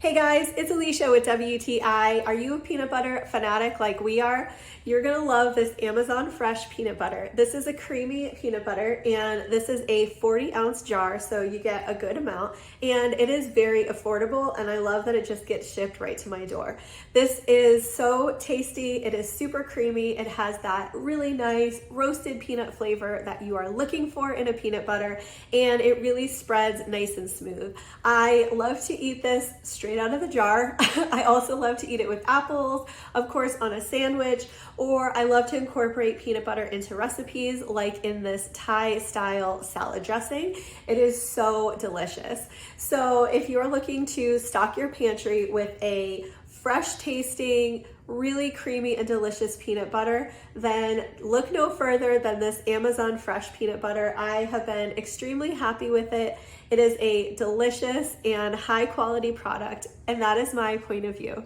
Hey guys, it's Alicia with WTI. Are you a peanut butter fanatic like we are? You're gonna love this Amazon Fresh peanut butter. This is a creamy peanut butter and this is a 40-ounce jar, so you get a good amount, and it is very affordable, and I love that it just gets shipped right to my door. This is so tasty. It is super creamy. It has that really nice roasted peanut flavor that you are looking for in a peanut butter, and it really spreads nice and smooth. I love to eat this straight out of the jar. I also love to eat it with apples, of course, on a sandwich, or I love to incorporate peanut butter into recipes like in this Thai style salad dressing. It is so delicious. So if you're looking to stock your pantry with a fresh tasting, really creamy and delicious peanut butter, then look no further than this Amazon Fresh peanut butter. I have been extremely happy with it. It is a delicious and high quality product, and that is my point of view.